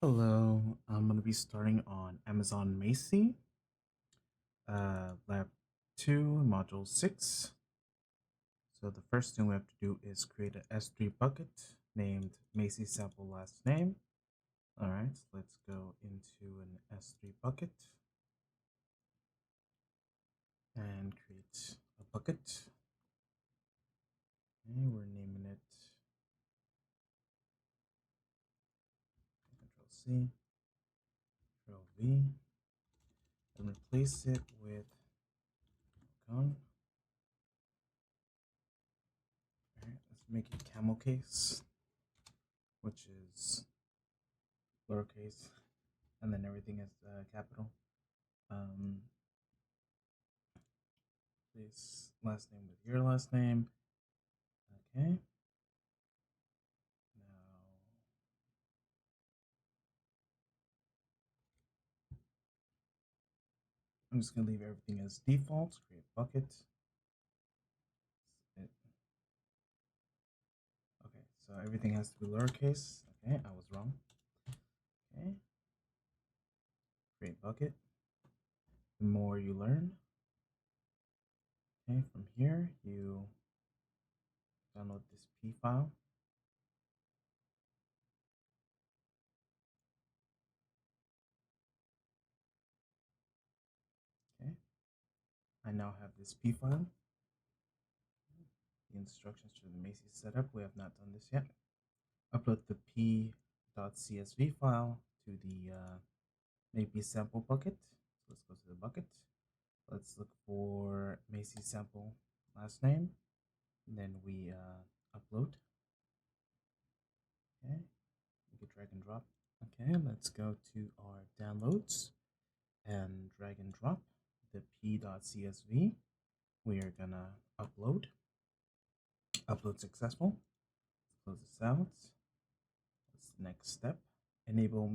Hello, I'm going to be starting on Amazon Macie, Lab 2, Module 6. So the first thing we have to do is create an S3 bucket named Macie sample last name. All right, so let's go into an S3 bucket and create a bucket. Okay, we're naming it Control C, Control V, and replace it with icon. All right, let's make it camel case, which is lowercase, and then everything is capital. Um, This last name with your last name. Okay. Now I'm just gonna leave everything as default. Create bucket. Okay, so everything has to be lowercase. Okay, I was wrong. Okay. Create bucket. The more you learn. Okay, from here you download this P file. Okay. I now have this P file. The instructions for the Macie setup. We have not done this yet. Upload the p.csv file to the maybe sample bucket. So let's go to the bucket. Let's look for Macie sample last name. And then we upload. Okay, we can drag and drop. Okay, let's go to our downloads and drag and drop the p.csv. We are gonna upload. Upload successful. Close this out. What's the next step? Enable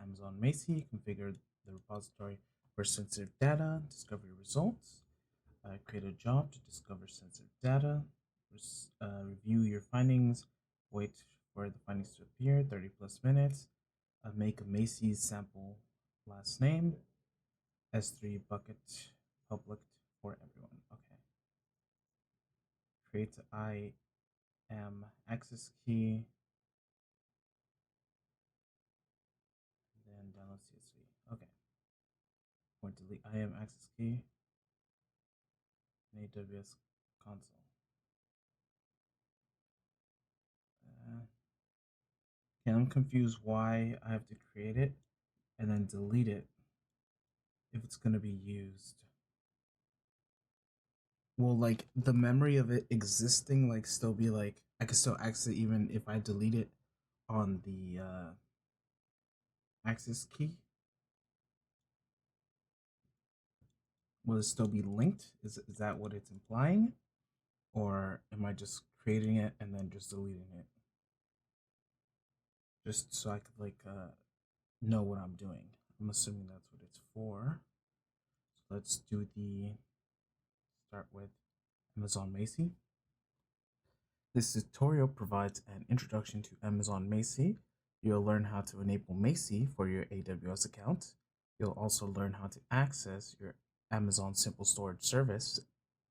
Amazon Macie. Configure the repository for sensitive data. Discover your results. Create a job to discover sensitive data. Review your findings. Wait for the findings to appear. 30 plus minutes. Make a Macie sample last name. S3 bucket public for everyone. Okay. Create IAM access key. Then download CSV. Okay. Going to delete IAM access key in AWS console. Okay, I'm confused why I have to create it and then delete it if it's going to be used. Will like the memory of it existing like still be like I can still access it even if I delete it on the access key? Will it still be linked? Is that what it's implying? Or am I just creating it and then just deleting it? Just so I could like know what I'm doing. I'm assuming that's what it's for. So let's do the start with Amazon Macie. This tutorial provides an introduction to Amazon Macie. You'll learn how to enable Macie for your AWS account. You'll also learn how to access your Amazon Simple Storage Service,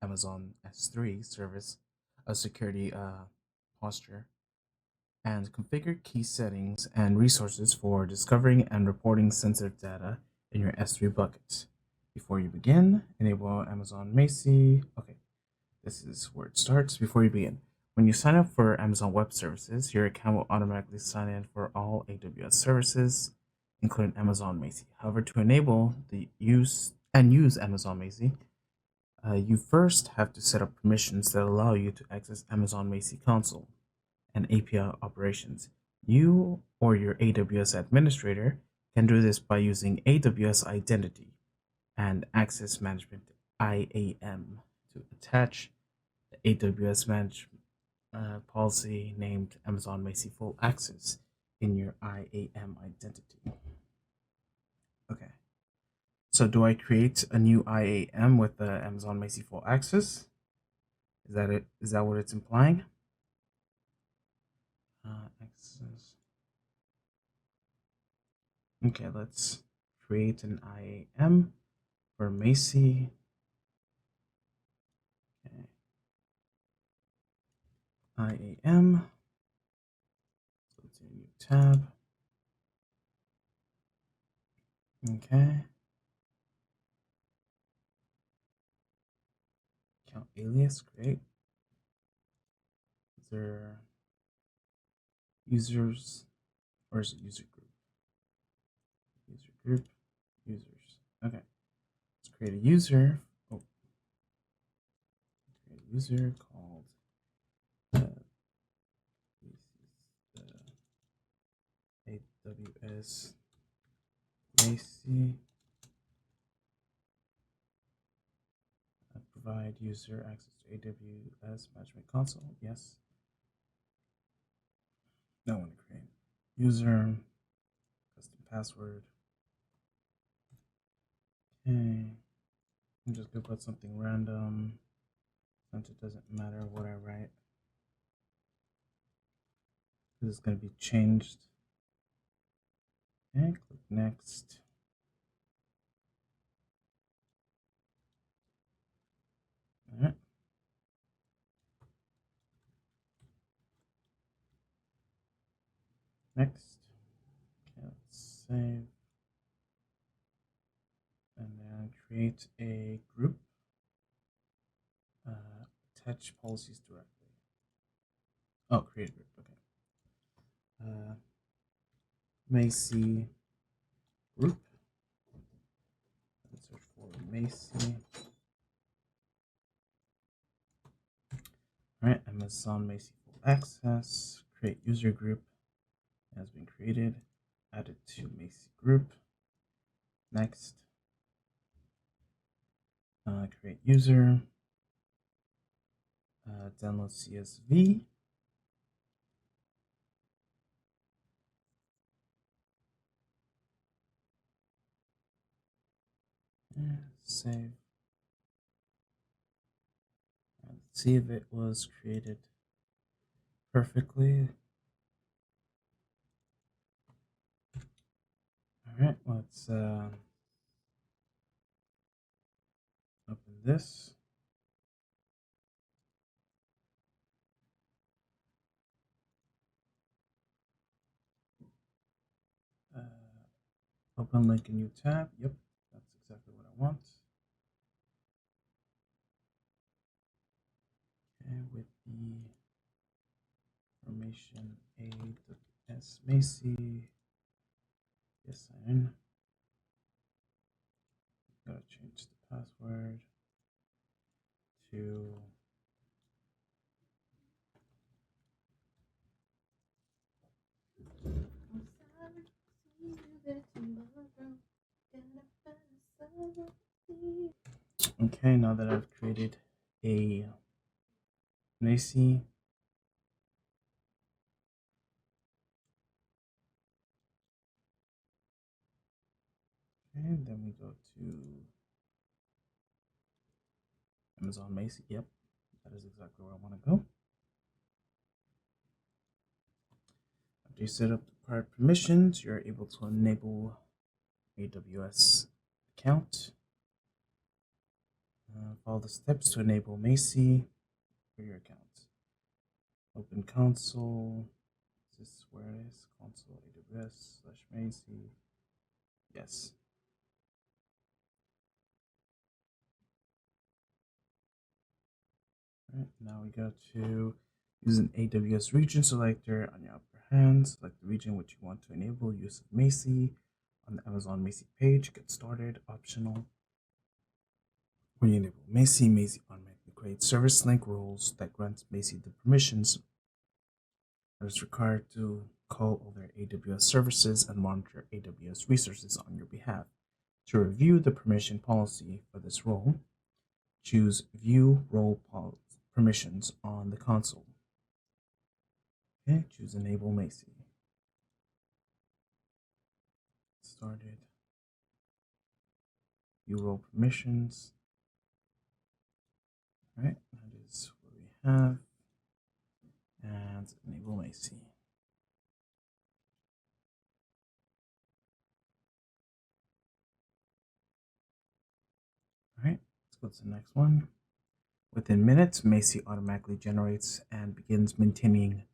Amazon S3 service, a security posture, and configure key settings and resources for discovering and reporting sensitive data in your S3 buckets. Before you begin, enable Amazon Macie. Okay, this is where it starts. Before you begin, when you sign up for Amazon Web Services, your account will automatically sign in for all AWS services, including Amazon Macie. However, to enable the use Amazon Macie, you first have to set up permissions that allow you to access Amazon Macie console and API operations. You or your AWS administrator can do this by using AWS Identity and Access Management IAM to attach the AWS management policy named Amazon Macie Full Access in your IAM identity. Okay. So do I create a new IAM with the Amazon Macie Full Access? Is that it? Is that what it's implying? Access. Okay, let's create an IAM for Macie. Okay. IAM. So let's do a new tab. Okay. Account alias, great. Is there users, or is it user group? User group, users. Okay. Let's create a user. Oh, create a user called AWS Macie. Provide user access to AWS Management Console. Yes. No one to create. User, custom password. Okay. I'm just gonna put something random since it doesn't matter what I write. This is gonna be changed. Okay, click next. All right. Next. Okay, let's save. And then create a group. Attach policies directly. Oh, create a group. Okay. Macie group. Let's search for Macie. All right, Amazon Macie full access. Create user group has been created. Add it to Macie group. Next. Create user. Download CSV. Save. Let's see if it was created perfectly. All right, let's open this. Open link in new tab. Yep, that's exactly what I want. Okay, with the information AWS Macie. Yes, I'm in. Gotta change the password to okay. Now that I've created a Macie, and then we go to Amazon Macie. Yep, that is exactly where I want to go. After you set up the required permissions, you're able to enable AWS account. Follow the steps to enable Macie for your account. Open console. Is this where it is? Console AWS/Macie. Yes. All right, now we go to use an AWS region selector on your upper hand. Select the region which you want to enable use of Macie on the Amazon Macie page. Get started, optional. When you enable Macie, Macie automatically creates service link roles that grants Macie the permissions that is required to call other AWS services and monitor AWS resources on your behalf. To review the permission policy for this role, choose View Role Permissions on the console. Okay, choose Enable Macie. Started. View Role Permissions. All right, that is what we have. And Enable Macie. Let's go to the next one. Within minutes, Macie automatically generates and begins maintaining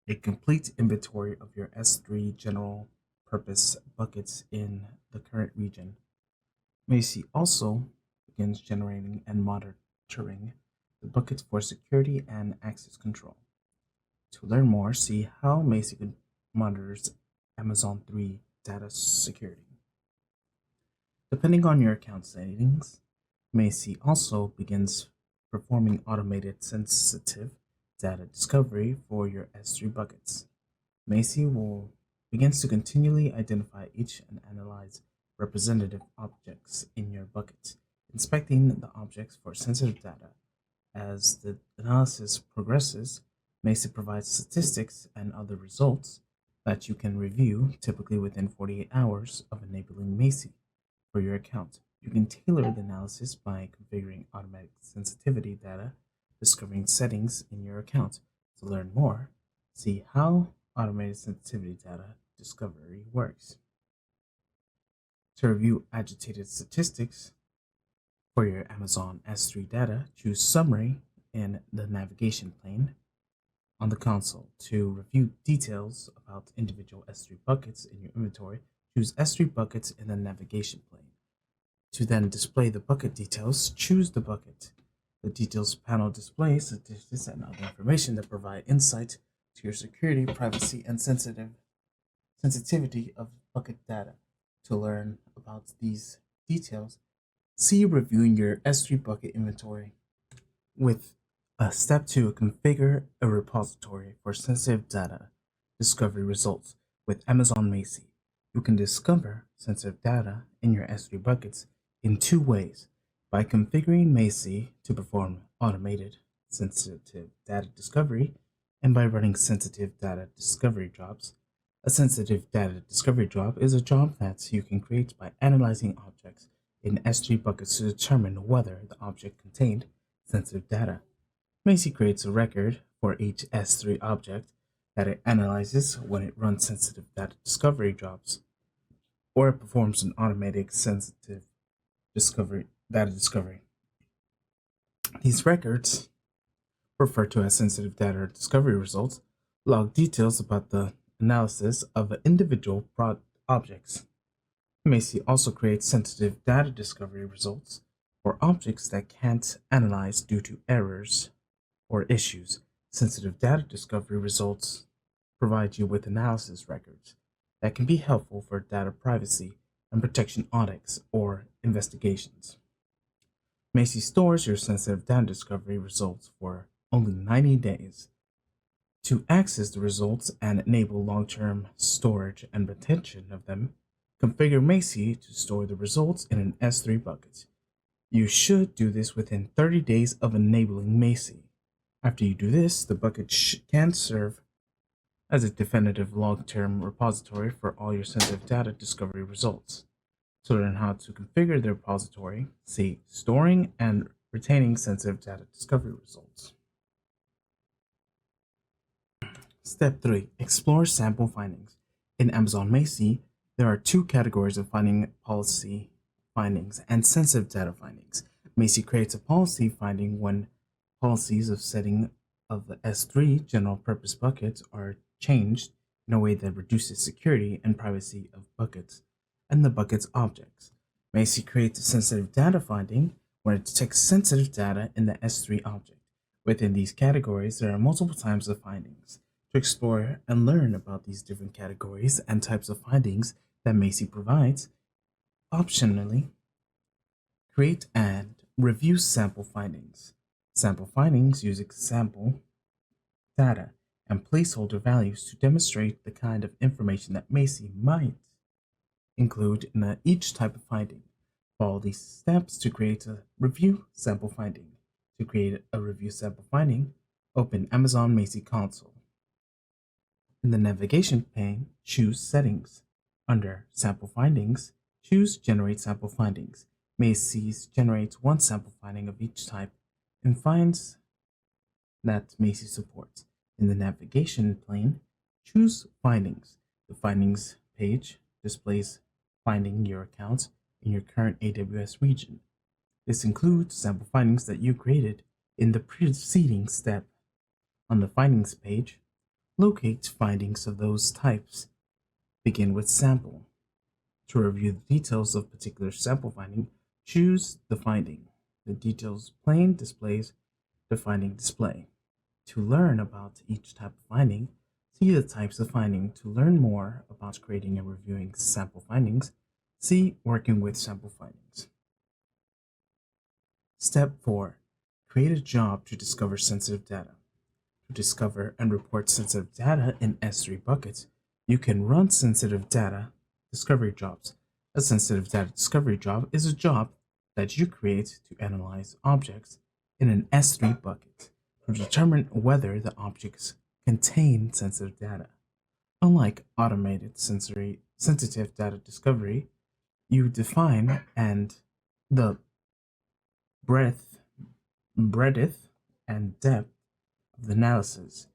a complete inventory of your S3 general purpose buckets in the current region. Macie also begins generating and monitoring the buckets for security and access control. To learn more, see how Macie monitors Amazon 3 data security. Depending on your account settings, Macie also begins performing automated sensitive data discovery for your S3 buckets. Macie will begins to continually identify each and analyze representative objects in your bucket, inspecting the objects for sensitive data. As the analysis progresses, Macie provides statistics and other results that you can review, typically within 48 hours of enabling Macie for your account. You can tailor the analysis by configuring automatic sensitivity data discovering settings in your account. To learn more, see how automated sensitivity data discovery works. To review agitated statistics for your Amazon S3 data, choose Summary in the navigation pane on the console. To review details about individual S3 buckets in your inventory, choose S3 buckets in the navigation pane. To then display the bucket details, choose the bucket. The details panel displays statistics and other information that provide insight to your security, privacy, and sensitivity of bucket data. To learn about these details, see reviewing your S3 bucket inventory. With step 2, configure a repository for sensitive data discovery results with Amazon Macie. You can discover sensitive data in your S3 buckets in 2 ways: by configuring Macie to perform automated sensitive data discovery, and by running sensitive data discovery jobs. A sensitive data discovery job is a job that you can create by analyzing objects in S3 buckets to determine whether the object contained sensitive data. Macie creates a record for each S3 object that it analyzes when it runs sensitive data discovery jobs, or it performs an automatic sensitive data discovery. These records, referred to as sensitive data discovery results, log details about the analysis of individual objects. Macie also creates sensitive data discovery results for objects that can't analyze due to errors or issues. Sensitive data discovery results provide you with analysis records that can be helpful for data privacy and protection audits or investigations. Macie stores your sensitive data discovery results for only 90 days. To access the results and enable long-term storage and retention of them, configure Macie to store the results in an S3 bucket. You should do this within 30 days of enabling Macie. After you do this, the bucket can serve as a definitive long-term repository for all your sensitive data discovery results. To learn how to configure the repository, see Storing and Retaining Sensitive Data Discovery Results. Step 3. Explore sample findings. In Amazon Macie, there are 2 categories of finding: policy findings and sensitive data findings. Macie creates a policy finding when policies of setting of the S3 general purpose buckets are changed in a way that reduces security and privacy of buckets and the bucket's objects. Macie creates a sensitive data finding when it detects sensitive data in the S3 object. Within these categories, there are multiple types of findings. To explore and learn about these different categories and types of findings that Macie provides, optionally, create and review sample findings. Sample findings use example data and placeholder values to demonstrate the kind of information that Macie might include in each type of finding. Follow these steps to create a review sample finding. To create a review sample finding, open Amazon Macie console. In the navigation pane, choose Settings. Under Sample Findings, choose Generate Sample Findings. Macie generates 1 sample finding of each type and finds that Macie supports. In the navigation pane, choose Findings. The Findings page displays finding your accounts in your current AWS region. This includes sample findings that you created in the preceding step. On the findings page, locate findings of those types. Begin with sample. To review the details of particular sample finding, choose the finding. The details pane displays the finding display. To learn about each type of finding, see the types of finding. To learn more about creating and reviewing sample findings, see working with sample findings. Step 4. Create a job to discover sensitive data. To discover and report sensitive data in S3 buckets, you can run sensitive data discovery jobs. A sensitive data discovery job is a job that you create to analyze objects in an S3 bucket to determine whether the objects contain sensitive data. Unlike automated sensitive data discovery, you define and the breadth, breadth and depth of the analysis.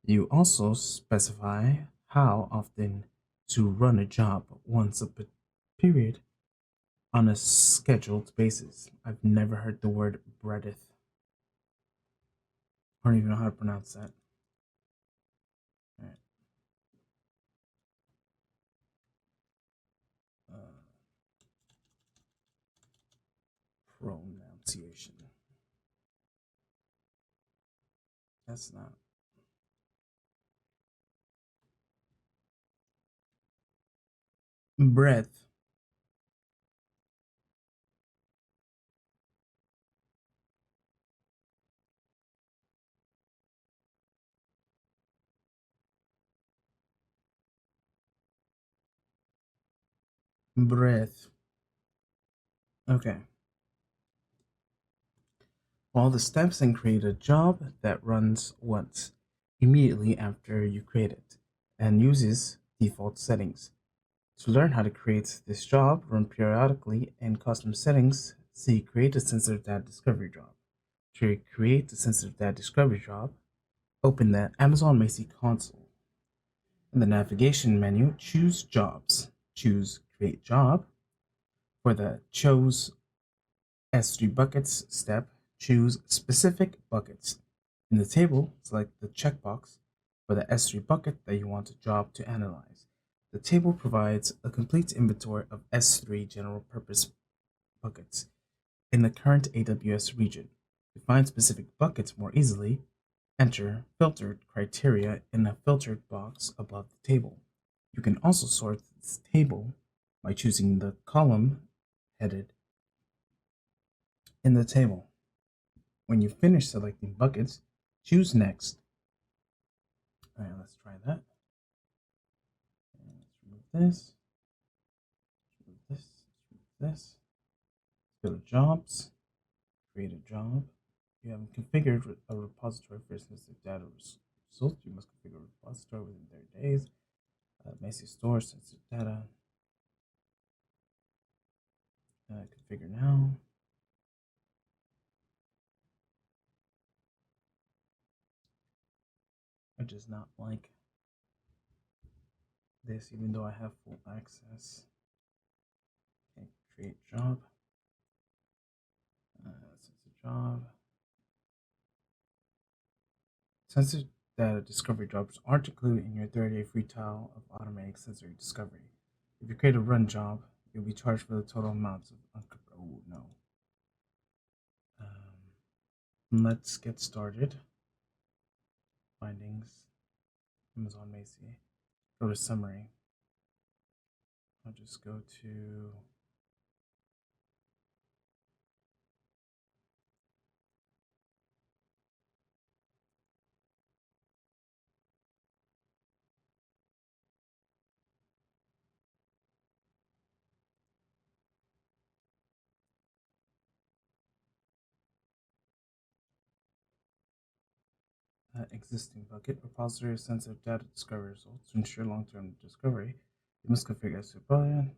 You also specify how often to run a job once a period on a scheduled basis. I've never heard the word breadth. I don't even know how to pronounce that. All right. Pronunciation. That's not. Breadth. Breadth. Okay. Follow the steps and create a job that runs once, immediately after you create it, and uses default settings. To learn how to create this job, run periodically in custom settings, see Create a Sensitive Data Discovery Job. To create the Sensitive Data Discovery Job, open the Amazon Macie console. In the navigation menu, choose Jobs. Choose Create Job. For the Choose S3 Buckets step, choose Specific Buckets. In the table, select the checkbox for the S3 bucket that you want a job to analyze. The table provides a complete inventory of S3 general purpose buckets in the current AWS region. To find specific buckets more easily, enter filtered criteria in a filtered box above the table. You can also sort this table by choosing the column headed in the table. When you finish selecting buckets, choose Next. All right, let's try that. Let's remove this. Remove this. Remove this. Go to Jobs. Create a job. You haven't configured a repository for sensitive data results. You must configure a repository within 30 days. Macie store sensitive data. Configure now. I just not like this, even though I have full access. Okay, create job. Sensitive job. Sensitive data discovery jobs aren't included in your 30-day free trial of automatic sensory discovery. If you create a run job, you'll be charged for the total amounts of oh no. Let's get started. Findings, Amazon Macie. Go to summary. I'll just go to existing bucket repository of sensitive data discovery results. To ensure long-term discovery, you must configure S3 bucket.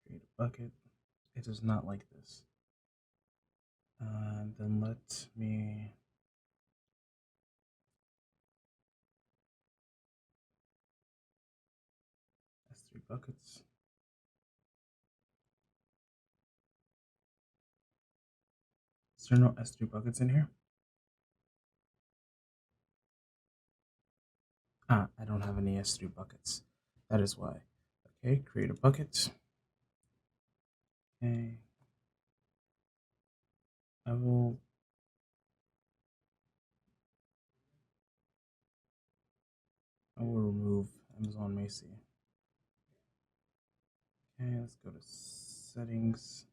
Create a bucket. It does not like this. Then let me S3 buckets. Is there no S3 buckets in here? I don't have any S3 buckets. That is why. Okay, create a bucket. Okay. I will remove Amazon Macie. Okay, let's go to settings.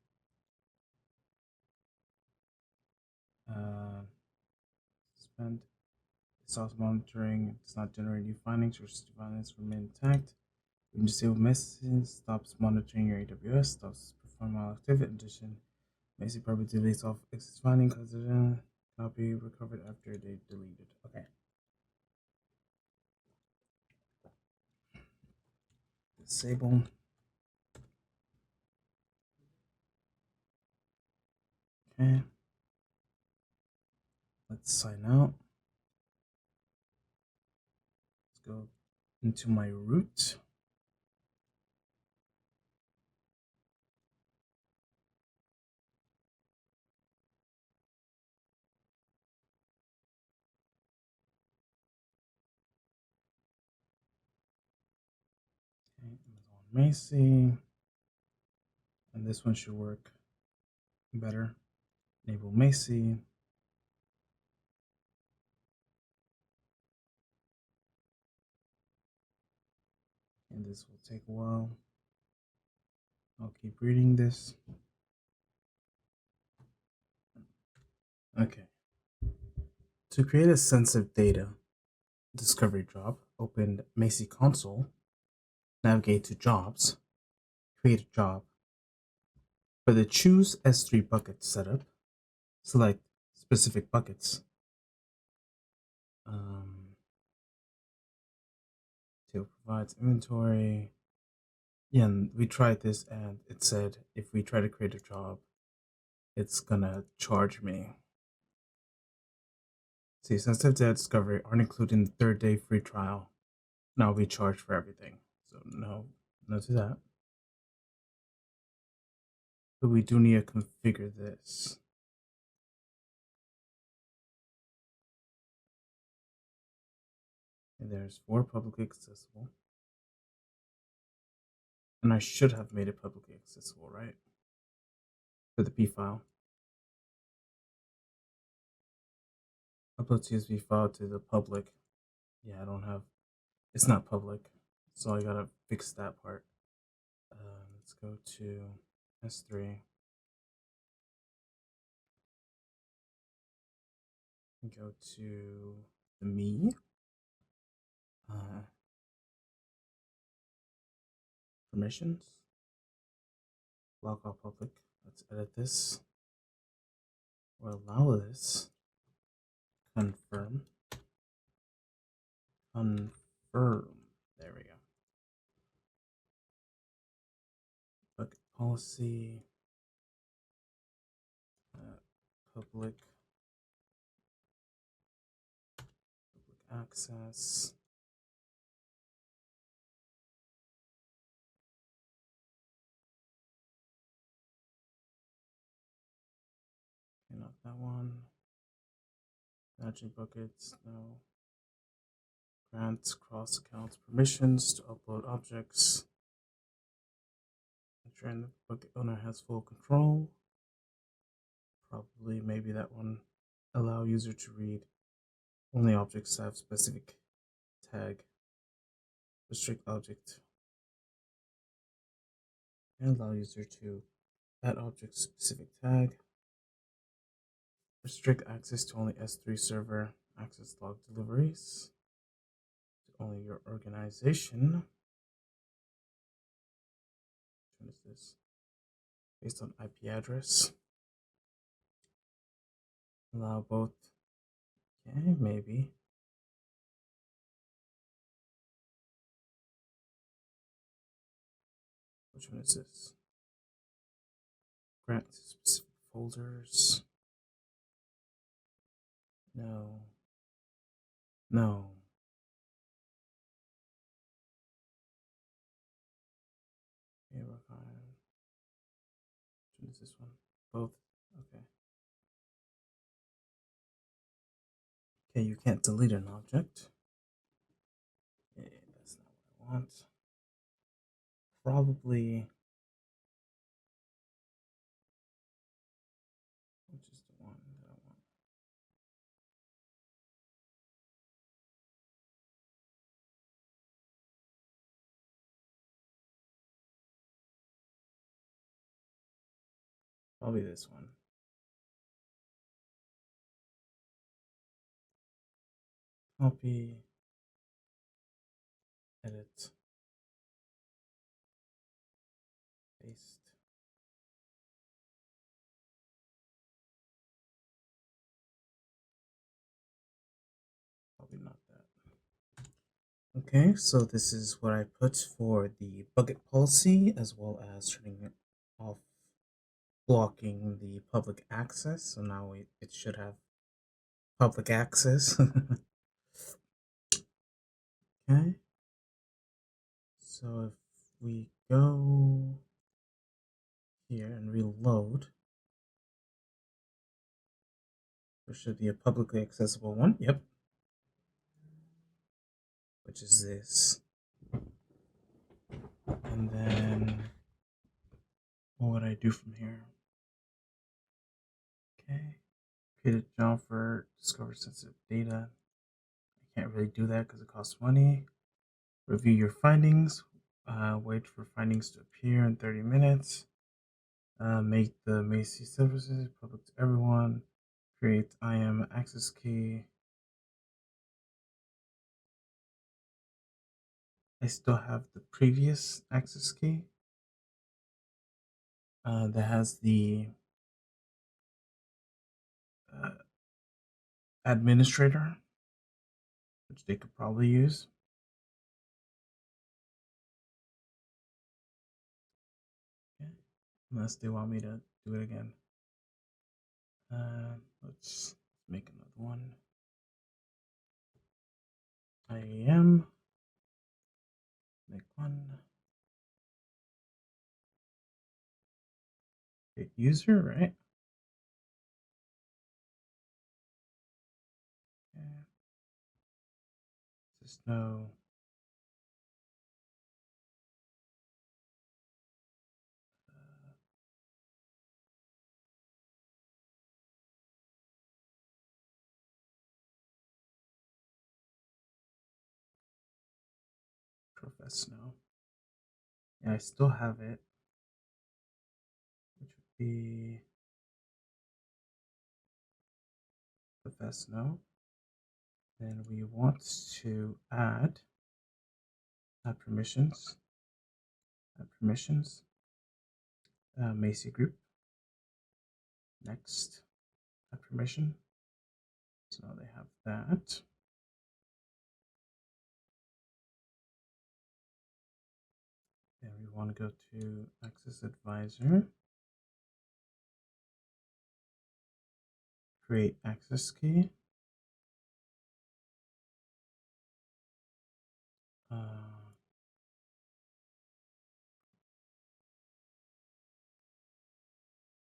Suspend source monitoring. It does not generate new findings. Your findings remain intact. When disable messaging, stops monitoring your AWS, stops performing all activity. In addition, Macie probably deletes all existing findings because it cannot be recovered after they deleted. Okay. Disable. Okay. Let's sign out. Let's go into my root. Okay, Amazon Macie. And this one should work better. Enable Macie. And this will take a while. I'll keep reading this. Okay. To create a sensitive data discovery job, open Macie console, navigate to jobs, create a job. For the choose S3 bucket setup, select specific buckets. Table provides inventory. Yeah, and we tried this and it said if we try to create a job, it's gonna charge me. See, sensitive data discovery aren't included in the 3rd-day free trial. Now we charge for everything. So no to that. But we do need to configure this. And there's 4 publicly accessible. And I should have made it publicly accessible, right? For the P file. Upload CSV file to the public. Yeah, I don't have, it's not public. So I gotta fix that part. Let's go to S3. Go to the me. Permissions. Block all public. Let's edit this. Or allow this. Confirm. Confirm. There we go. Bucket policy. Public access. Okay, not that one. Managing buckets, no. Grants cross accounts permissions to upload objects. Ensuring the bucket owner has full control. Probably maybe that one. Allow user to read only objects have specific tag. Restrict object. And allow user to add object specific tag. Restrict access to only S3 server access log deliveries. To only your organization. What is this? Based on IP address. Allow both. Okay, maybe. Which one is this? Grant specific folders. No. No. Okay, we're fine. Which one is this one? Both. Okay. Okay, you can't delete an object. Okay, that's not what I want. Probably. Which is the one that I want? Probably this one. Copy. Edit. Paste. Probably not that. Okay, so this is what I put for the bucket policy, as well as turning it off, blocking the public access. So now it should have public access. Okay, so if we go here and reload, there should be a publicly accessible one. Yep. Which is this. And then what would I do from here? Okay. Create a job for discover sensitive data. I can't really do that because it costs money. Review your findings. Wait for findings to appear in 30 minutes. Make the Macie services public to everyone. Create IAM access key. I still have the previous access key that has the uh, administrator, which they could probably use. Okay. Unless they want me to do it again. Let's make another one. IAM. Make one. Hit user, right? Okay. Just no. Professional. Yeah, I still have it, which would be professional. Then we want to add permissions. Permissions. Macie group. Next. Permission. So now they have that. Then we want to go to Access Advisor. Create access key.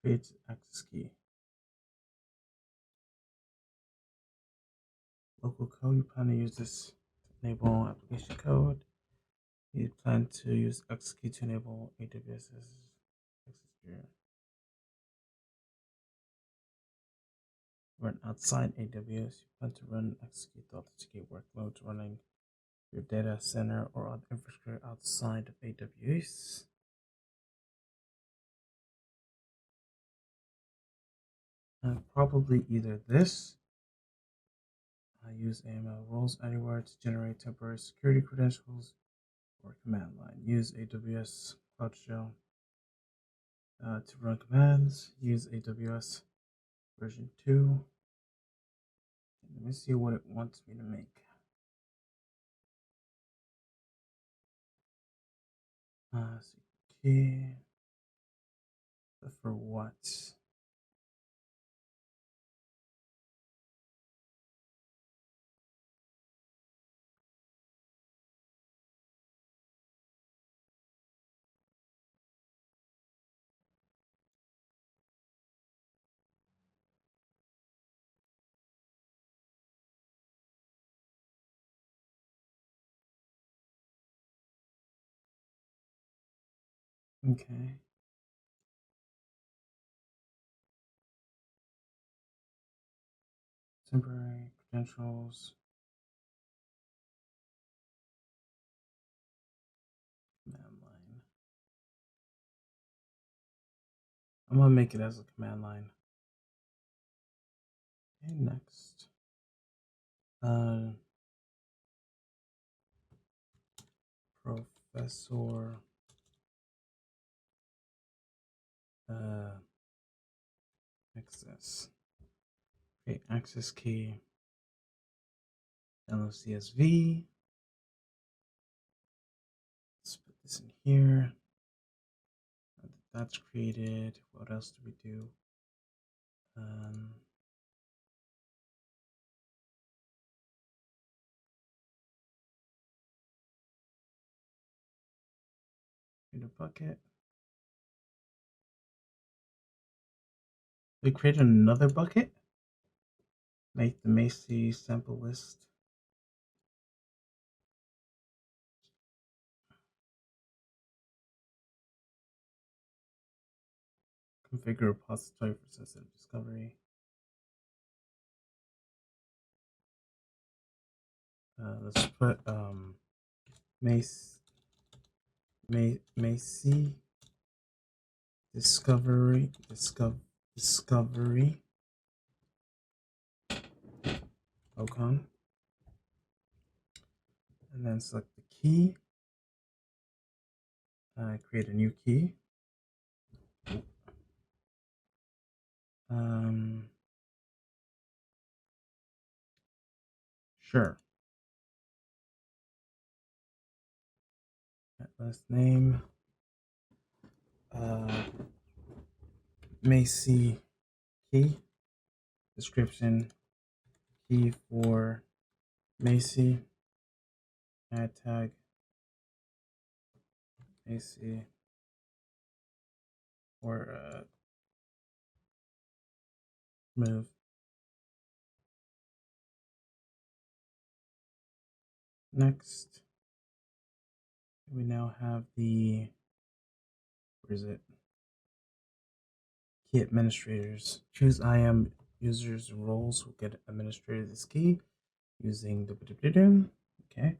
Create access key. Local code, you plan to use this to enable application code. You plan to use access key to enable AWS's access tier. Run outside AWS. You plan to run access key to authenticate workloads running your data center or other infrastructure outside of AWS. And probably either this. Use AML roles anywhere to generate temporary security credentials or command line. Use AWS Cloud Shell to run commands. Use AWS version 2. Let me see what it wants me to make. Key. But for what? Okay. Temporary credentials. Command line. I'm gonna make it as a command line. Okay, next. Professor access. Create access key. Download CSV. Let's put this in here. That's created. What else do we do? Create a bucket. We create another bucket. Make the Macie sample list. Configure repository for sensitive discovery. Let's put Macie discovery ocon, and then select the key. Create a new key. Sure. Last name. Macie key. Description. Key for Macie. Add tag. Macie. Or move. Next. We now have the, where is it? Key administrators. Choose IAM users roles who get administrator this key using the okay.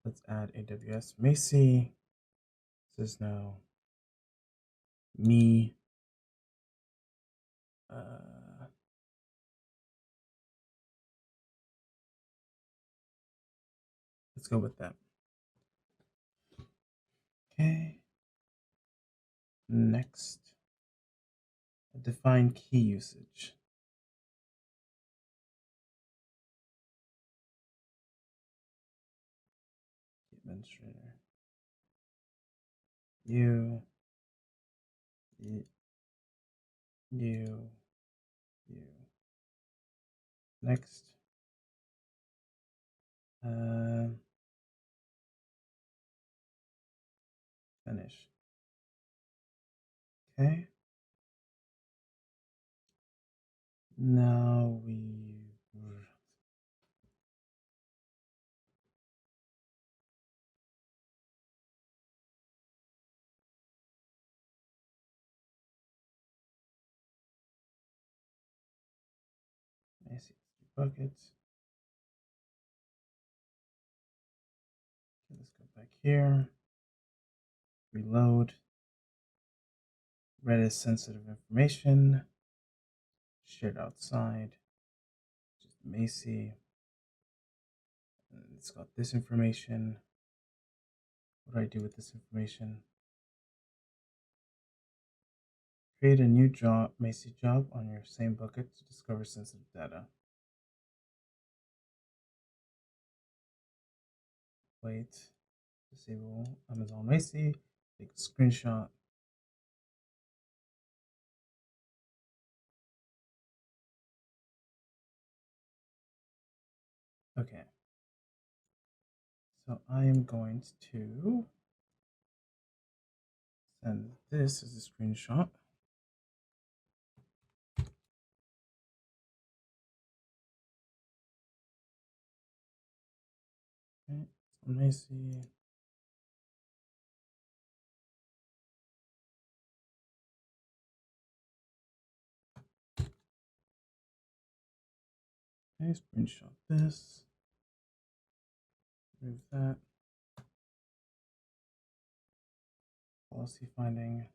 Let's add AWS Macie. This is now me. Let's go with that. Okay. Next, define key usage. Key administrator. You. Next. Finish. Okay. Now we Macie buckets. Okay, let's go back here. Reload. Redis sensitive information. Shared outside. Just Macie. And it's got this information. What do I do with this information? Create a new job, Macie job on your same bucket to discover sensitive data. Wait, disable Amazon Macie, take a screenshot. Okay. So I am going to send this as a screenshot. Okay, so Macie. Okay, screenshot this. Remove that. Policy finding.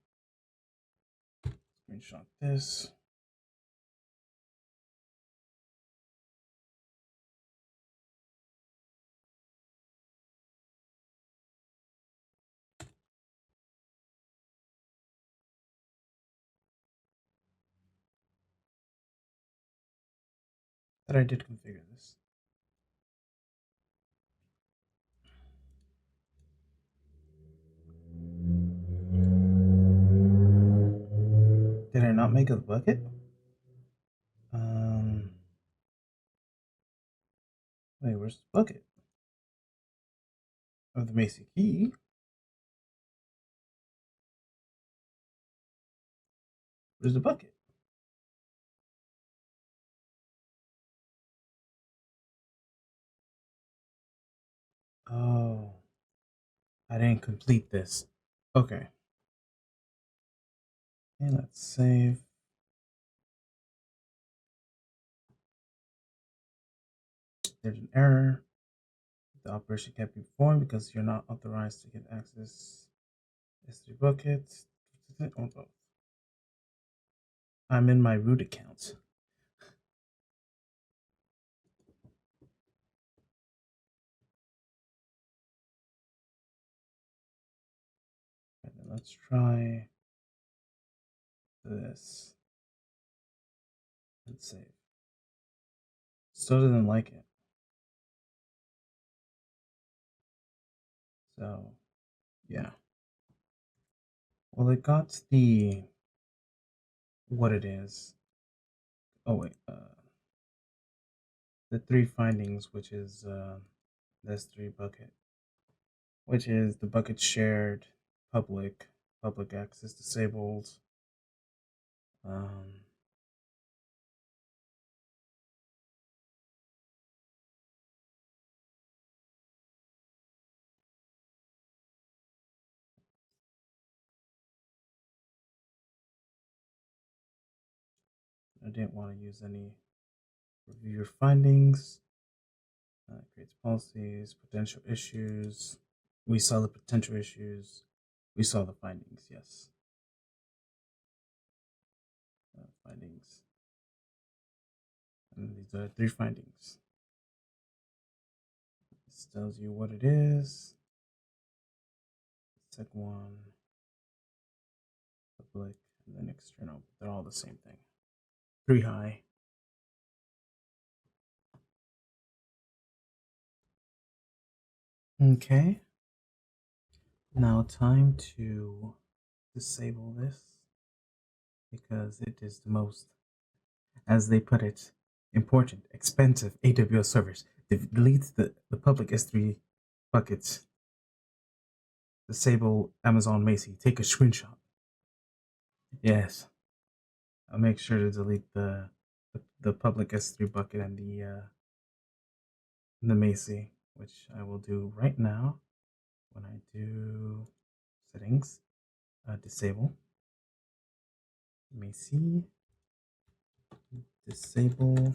Screenshot this. That I did configure this. Did I not make a bucket? Wait, where's the bucket? Of the Macie key. Where's the bucket? Oh, I didn't complete this. Okay. Okay, let's save. There's an error. The operation can't be performed because you're not authorized to get access S3 buckets. Or both. I'm in my root account. And then let's try this and save. Still doesn't like it. So, yeah. Well, it got the what it is. Oh wait, the three findings, which is the S3 bucket, which is the bucket shared, public access disabled. Um, I didn't want to use any review your findings. Creates policies, potential issues. We saw the potential issues. We saw the findings, yes. Findings. And these are three findings. This tells you what it is. Second one, public, and then external. They're all the same thing. 3 high. Okay. Now time to disable this because it is the most, as they put it, important, expensive AWS servers. Delete the public S3 buckets. Disable Amazon Macie. Take a screenshot. Yes. I'll make sure to delete the public S3 bucket and the Macie, which I will do right now when I do settings. Disable Macie. Disable.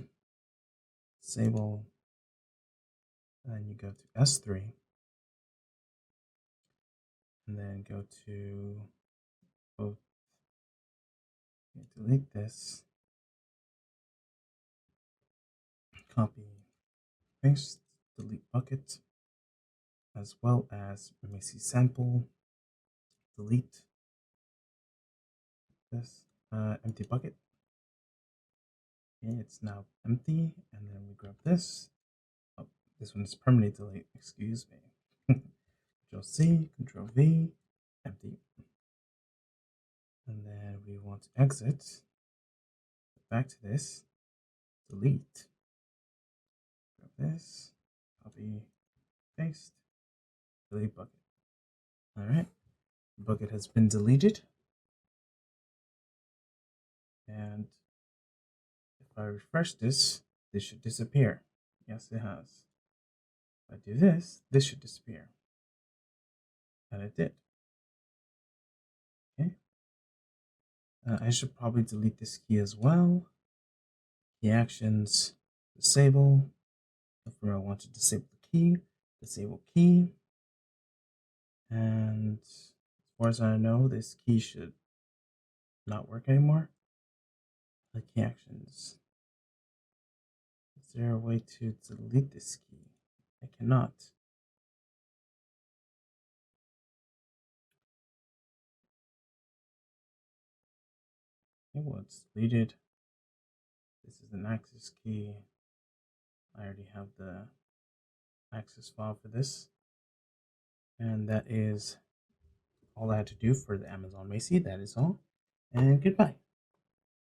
And then you go to S3. And then go to both. Delete this. Copy, paste, delete bucket, as well as Macie sample. Delete this empty bucket. Okay, it's now empty, and then we grab this. Oh, this one's permanently delete. Excuse me. Control C, Control V, empty. And then we want to exit. Back to this. Delete. Grab this. Copy. Paste. Delete bucket. All right. The bucket has been deleted. And if I refresh this, this should disappear. Yes, it has. If I do this, this should disappear. And it did. Okay. I should probably delete this key as well. Key actions, disable. If I want to disable the key, disable key. And as far as I know, this key should not work anymore. The key actions. Is there a way to delete this key? I cannot. Okay, well, it's deleted. This is an access key. I already have the access file for this. And that is all I had to do for the Amazon Macie. That is all. And goodbye.